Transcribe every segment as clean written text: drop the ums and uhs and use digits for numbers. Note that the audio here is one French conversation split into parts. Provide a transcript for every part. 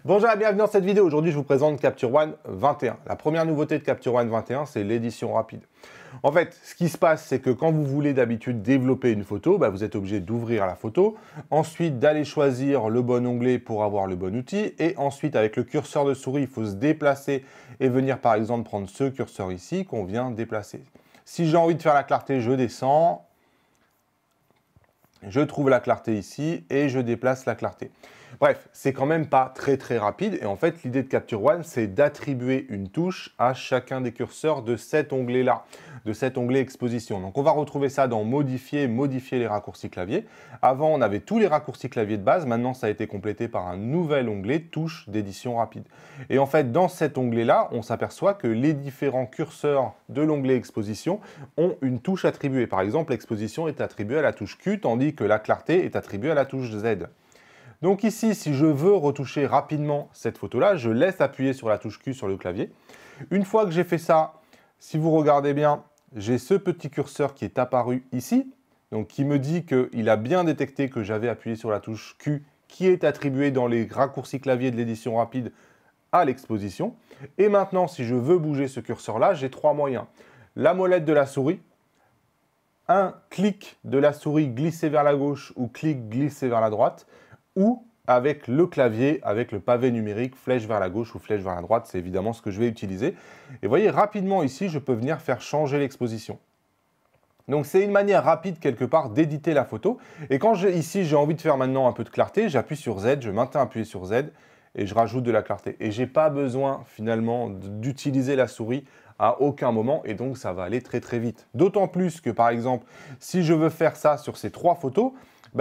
Bonjour et bienvenue dans cette vidéo. Aujourd'hui, je vous présente Capture One 21. La première nouveauté de Capture One 21, c'est l'édition rapide. En fait, ce qui se passe, c'est que quand vous voulez d'habitude développer une photo, vous êtes obligé d'ouvrir la photo, ensuite d'aller choisir le bon onglet pour avoir le bon outil, et ensuite, avec le curseur de souris, il faut se déplacer et venir, par exemple, prendre ce curseur ici qu'on vient déplacer. Si j'ai envie de faire la clarté, je descends, je trouve la clarté ici et je déplace la clarté. Bref, c'est quand même pas très rapide et en fait l'idée de Capture One c'est d'attribuer une touche à chacun des curseurs de cet onglet-là, de cet onglet exposition. Donc on va retrouver ça dans modifier les raccourcis clavier. Avant on avait tous les raccourcis clavier de base, maintenant ça a été complété par un nouvel onglet touche d'édition rapide. Et en fait dans cet onglet-là, on s'aperçoit que les différents curseurs de l'onglet exposition ont une touche attribuée. Par exemple, l'exposition est attribuée à la touche Q, tandis que la clarté est attribuée à la touche Z. Donc ici, si je veux retoucher rapidement cette photo-là, je laisse appuyer sur la touche Q sur le clavier. Une fois que j'ai fait ça, si vous regardez bien, j'ai ce petit curseur qui est apparu ici, donc qui me dit qu'il a bien détecté que j'avais appuyé sur la touche Q, qui est attribuée dans les raccourcis clavier de l'édition rapide à l'exposition. Et maintenant, si je veux bouger ce curseur-là, j'ai trois moyens. La molette de la souris, un clic de la souris glissé vers la gauche ou clic glissé vers la droite, ou avec le clavier, avec le pavé numérique, flèche vers la gauche ou flèche vers la droite, c'est évidemment ce que je vais utiliser. Et vous voyez, rapidement ici, je peux venir faire changer l'exposition. Donc c'est une manière rapide quelque part d'éditer la photo. Et quand ici j'ai envie de faire maintenant un peu de clarté, j'appuie sur Z, je maintiens appuyé sur Z et je rajoute de la clarté. Et je n'ai pas besoin finalement d'utiliser la souris à aucun moment et donc ça va aller très vite. D'autant plus que par exemple, si je veux faire ça sur ces trois photos,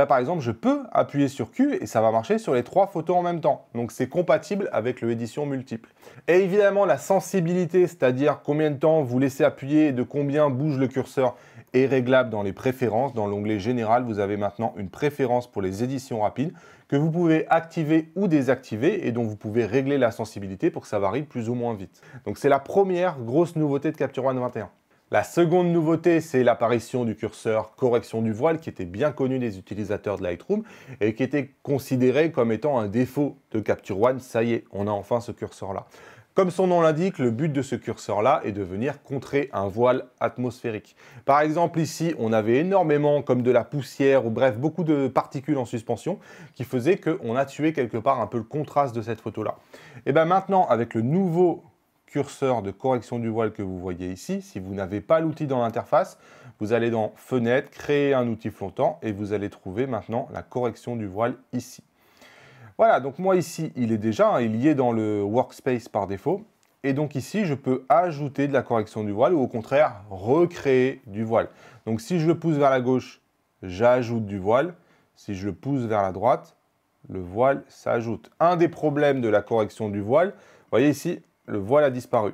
par exemple, je peux appuyer sur Q et ça va marcher sur les trois photos en même temps. Donc, c'est compatible avec le édition multiple. Et évidemment, la sensibilité, c'est-à-dire combien de temps vous laissez appuyer et de combien bouge le curseur, est réglable dans les préférences. Dans l'onglet Général, vous avez maintenant une préférence pour les éditions rapides que vous pouvez activer ou désactiver et dont vous pouvez régler la sensibilité pour que ça varie plus ou moins vite. Donc, c'est la première grosse nouveauté de Capture One 21. La seconde nouveauté, c'est l'apparition du curseur correction du voile qui était bien connu des utilisateurs de Lightroom et qui était considéré comme étant un défaut de Capture One. Ça y est, on a enfin ce curseur-là. Comme son nom l'indique, le but de ce curseur-là est de venir contrer un voile atmosphérique. Par exemple, ici, on avait énormément comme de la poussière ou bref, beaucoup de particules en suspension qui faisaient qu'on a tué quelque part un peu le contraste de cette photo-là. Et bien maintenant, avec le nouveau curseur de correction du voile que vous voyez ici, si vous n'avez pas l'outil dans l'interface, vous allez dans Fenêtre, créer un outil flottant et vous allez trouver maintenant la correction du voile ici. Voilà, donc moi ici, il est déjà, il y est dans le workspace par défaut. Et donc ici, je peux ajouter de la correction du voile ou au contraire, recréer du voile. Donc si je le pousse vers la gauche, j'ajoute du voile. Si je le pousse vers la droite, le voile s'ajoute. Un des problèmes de la correction du voile, vous voyez ici, le voile a disparu.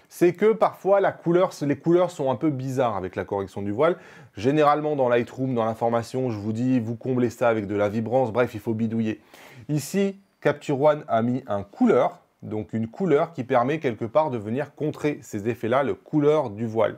C'est que parfois les couleurs sont un peu bizarres avec la correction du voile. Généralement dans Lightroom, dans l'information, je vous dis, vous comblez ça avec de la vibrance, bref, il faut bidouiller. Ici, Capture One a mis un couleur, donc une couleur qui permet quelque part de venir contrer ces effets-là, le couleur du voile.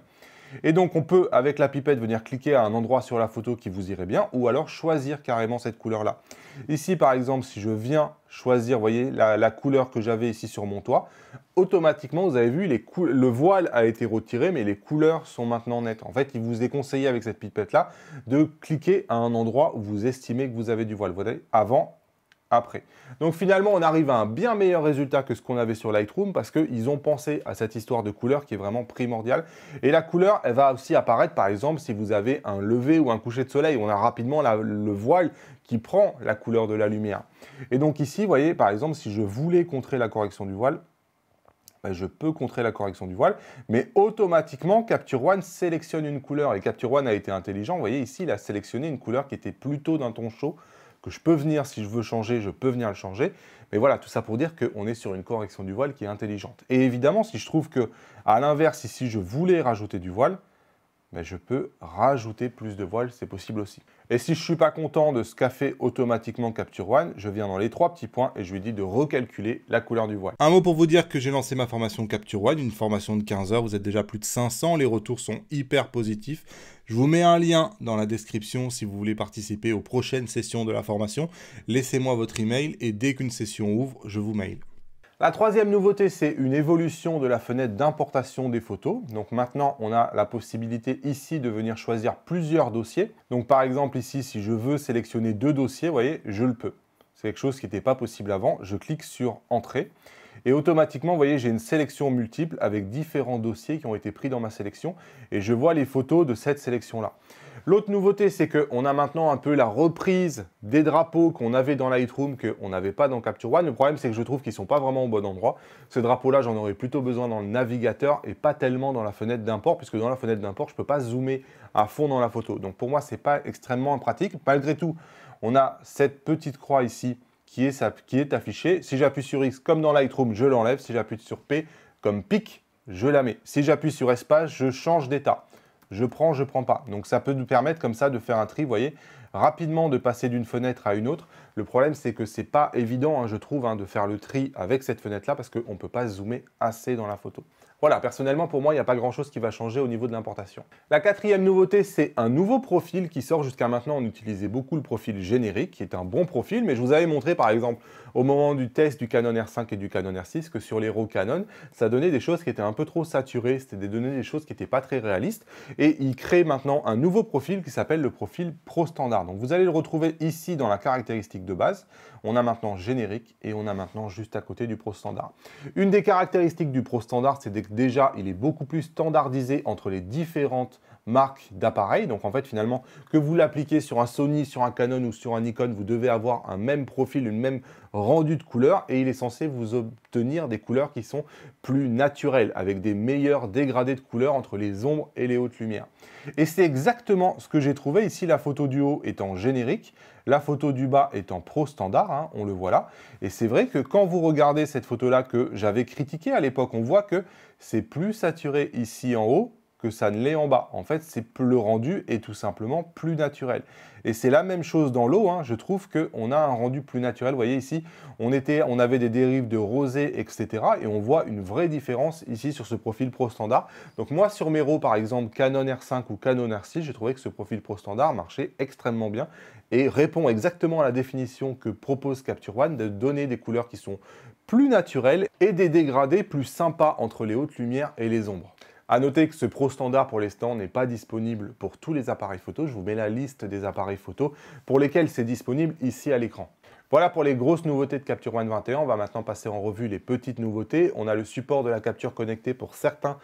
Et donc on peut, avec la pipette, venir cliquer à un endroit sur la photo qui vous irait bien, ou alors choisir carrément cette couleur-là. Ici, par exemple, si je viens choisir, vous voyez, la couleur que j'avais ici sur mon toit, automatiquement, vous avez vu, le voile a été retiré, mais les couleurs sont maintenant nettes. En fait, il vous est conseillé avec cette pipette-là de cliquer à un endroit où vous estimez que vous avez du voile. Vous voyez, avant, après. Donc finalement, on arrive à un bien meilleur résultat que ce qu'on avait sur Lightroom parce qu'ils ont pensé à cette histoire de couleur qui est vraiment primordiale. Et la couleur, elle va aussi apparaître, par exemple, si vous avez un lever ou un coucher de soleil. On a rapidement le voile qui prend la couleur de la lumière. Et donc ici, vous voyez, par exemple, si je voulais contrer la correction du voile, je peux contrer la correction du voile, mais automatiquement, Capture One sélectionne une couleur. Et Capture One a été intelligent. Vous voyez, ici, il a sélectionné une couleur qui était plutôt d'un ton chaud, que je peux venir, si je veux changer, je peux venir le changer. Mais voilà, tout ça pour dire qu'on est sur une correction du voile qui est intelligente. Et évidemment, si je trouve que, à l'inverse, ici, je voulais rajouter du voile, je peux rajouter plus de voile, c'est possible aussi. Et si je ne suis pas content de ce qu'a fait automatiquement Capture One, je viens dans les 3 petits points et je lui dis de recalculer la couleur du voile. Un mot pour vous dire que j'ai lancé ma formation Capture One, une formation de 15 heures, vous êtes déjà plus de 500, les retours sont hyper positifs. Je vous mets un lien dans la description si vous voulez participer aux prochaines sessions de la formation. Laissez-moi votre email et dès qu'une session ouvre, je vous mail. La troisième nouveauté, c'est une évolution de la fenêtre d'importation des photos. Donc maintenant, on a la possibilité ici de venir choisir plusieurs dossiers. Donc par exemple ici, si je veux sélectionner 2 dossiers, vous voyez, je le peux. C'est quelque chose qui n'était pas possible avant. Je clique sur Entrée. Et automatiquement, vous voyez, j'ai une sélection multiple avec différents dossiers qui ont été pris dans ma sélection. Et je vois les photos de cette sélection-là. L'autre nouveauté, c'est qu'on a maintenant un peu la reprise des drapeaux qu'on avait dans Lightroom, qu'on n'avait pas dans Capture One. Le problème, c'est que je trouve qu'ils ne sont pas vraiment au bon endroit. Ce drapeau-là, j'en aurais plutôt besoin dans le navigateur et pas tellement dans la fenêtre d'import, puisque dans la fenêtre d'import, je ne peux pas zoomer à fond dans la photo. Donc pour moi, ce n'est pas extrêmement pratique. Malgré tout, on a cette petite croix ici qui est affichée. Si j'appuie sur X, comme dans Lightroom, je l'enlève. Si j'appuie sur P, comme pic, je la mets. Si j'appuie sur Espace, je change d'état. Je prends, je ne prends pas. Donc ça peut nous permettre comme ça de faire un tri, vous voyez, rapidement de passer d'une fenêtre à une autre. Le problème, c'est que ce n'est pas évident, je trouve, de faire le tri avec cette fenêtre-là parce qu'on ne peut pas zoomer assez dans la photo. Voilà, personnellement, pour moi, il n'y a pas grand-chose qui va changer au niveau de l'importation. La quatrième nouveauté, c'est un nouveau profil qui sort. Jusqu'à maintenant, on utilisait beaucoup le profil générique, qui est un bon profil, mais je vous avais montré, par exemple, au moment du test du Canon R5 et du Canon R6, que sur les RAW Canon, ça donnait des choses qui étaient un peu trop saturées, c'était des choses qui n'étaient pas très réalistes, et il crée maintenant un nouveau profil qui s'appelle le profil Pro Standard. Donc vous allez le retrouver ici dans la caractéristique de base. On a maintenant générique et on a maintenant juste à côté du Pro Standard. Une des caractéristiques du Pro Standard, c'est que déjà, il est beaucoup plus standardisé entre les différentes marques d'appareils. Donc en fait, finalement, que vous l'appliquez sur un Sony, sur un Canon ou sur un Nikon, vous devez avoir un même profil, une même rendu de couleurs et il est censé vous obtenir des couleurs qui sont plus naturelles, avec des meilleurs dégradés de couleurs entre les ombres et les hautes lumières. Et c'est exactement ce que j'ai trouvé ici. La photo du haut est en générique, la photo du bas est en Pro Standard, on le voit là. Et c'est vrai que quand vous regardez cette photo-là que j'avais critiquée à l'époque, on voit que c'est plus saturé ici en haut que ça ne l'est en bas. En fait, le rendu est tout simplement plus naturel. Et c'est la même chose dans l'eau, je trouve qu'on a un rendu plus naturel. Vous voyez ici, on avait des dérives de rosé, etc. Et on voit une vraie différence ici sur ce profil Pro Standard. Donc moi, sur mes RAW, par exemple, Canon R5 ou Canon R6, j'ai trouvé que ce profil Pro Standard marchait extrêmement bien et répond exactement à la définition que propose Capture One de donner des couleurs qui sont plus naturelles et des dégradés plus sympas entre les hautes lumières et les ombres. A noter que ce Pro Standard pour l'instant n'est pas disponible pour tous les appareils photo. Je vous mets la liste des appareils photo pour lesquels c'est disponible ici à l'écran. Voilà pour les grosses nouveautés de Capture One 21. On va maintenant passer en revue les petites nouveautés. On a le support de la capture connectée pour certains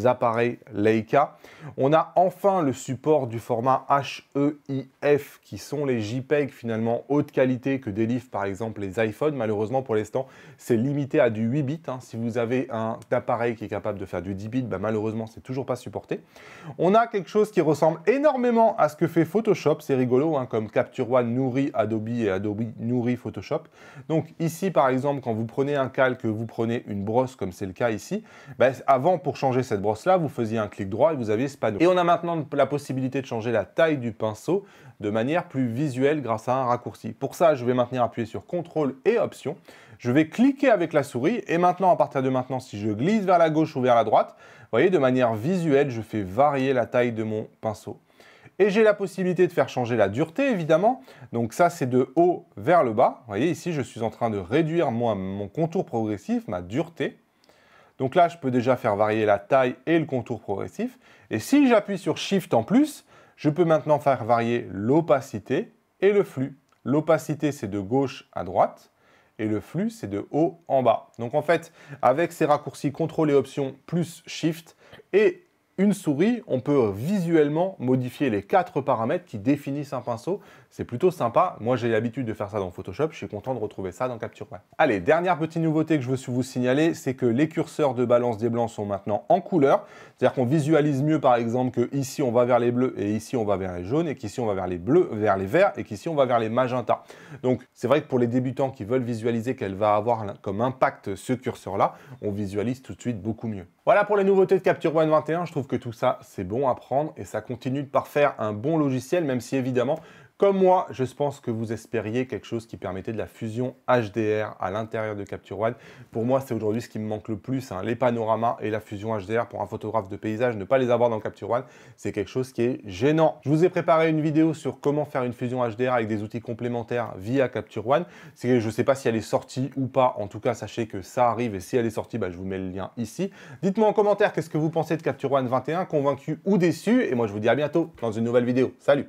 appareils Leica. On a enfin le support du format HEIF qui sont les JPEG finalement haute qualité que délivrent par exemple les iPhones. Malheureusement pour l'instant, c'est limité à du 8 bits. Si vous avez un appareil qui est capable de faire du 10 bits, malheureusement, c'est toujours pas supporté. On a quelque chose qui ressemble énormément à ce que fait Photoshop. C'est rigolo, comme Capture One nourrit Adobe et Adobe nourrit Photoshop. Donc ici, par exemple, quand vous prenez un calque, vous prenez une brosse, comme c'est le cas ici, avant, pour changer cette brosse-là, vous faisiez un clic droit et vous aviez ce panneau. Et on a maintenant la possibilité de changer la taille du pinceau de manière plus visuelle grâce à un raccourci. Pour ça, je vais maintenant appuyer sur CTRL et Option. Je vais cliquer avec la souris et maintenant, à partir de maintenant, si je glisse vers la gauche ou vers la droite, vous voyez, de manière visuelle, je fais varier la taille de mon pinceau. Et j'ai la possibilité de faire changer la dureté, évidemment. Donc ça, c'est de haut vers le bas. Vous voyez, ici, je suis en train de réduire mon contour progressif, ma dureté. Donc là, je peux déjà faire varier la taille et le contour progressif. Et si j'appuie sur Shift en plus, je peux maintenant faire varier l'opacité et le flux. L'opacité, c'est de gauche à droite. Et le flux, c'est de haut en bas. Donc en fait, avec ces raccourcis CTRL et Option plus Shift et une souris, on peut visuellement modifier les 4 paramètres qui définissent un pinceau. C'est plutôt sympa. Moi, j'ai l'habitude de faire ça dans Photoshop. Je suis content de retrouver ça dans Capture One. Allez, dernière petite nouveauté que je veux vous signaler, c'est que les curseurs de balance des blancs sont maintenant en couleur. C'est-à-dire qu'on visualise mieux, par exemple, que ici on va vers les bleus et ici on va vers les jaunes et qu'ici on va vers les bleus, vers les verts et qu'ici on va vers les magentas. Donc, c'est vrai que pour les débutants qui veulent visualiser qu'elle va avoir comme impact ce curseur-là, on visualise tout de suite beaucoup mieux. Voilà pour les nouveautés de Capture One 21. Je trouve que tout ça, c'est bon à prendre et ça continue de parfaire un bon logiciel, même si évidemment, Comme moi, je pense que vous espériez quelque chose qui permettait de la fusion HDR à l'intérieur de Capture One. Pour moi, c'est aujourd'hui ce qui me manque le plus, hein, les panoramas et la fusion HDR pour un photographe de paysage. Ne pas les avoir dans Capture One, c'est quelque chose qui est gênant. Je vous ai préparé une vidéo sur comment faire une fusion HDR avec des outils complémentaires via Capture One. Je ne sais pas si elle est sortie ou pas. En tout cas, sachez que ça arrive et si elle est sortie, je vous mets le lien ici. Dites-moi en commentaire qu'est-ce que vous pensez de Capture One 21, convaincu ou déçu. Et moi, je vous dis à bientôt dans une nouvelle vidéo. Salut!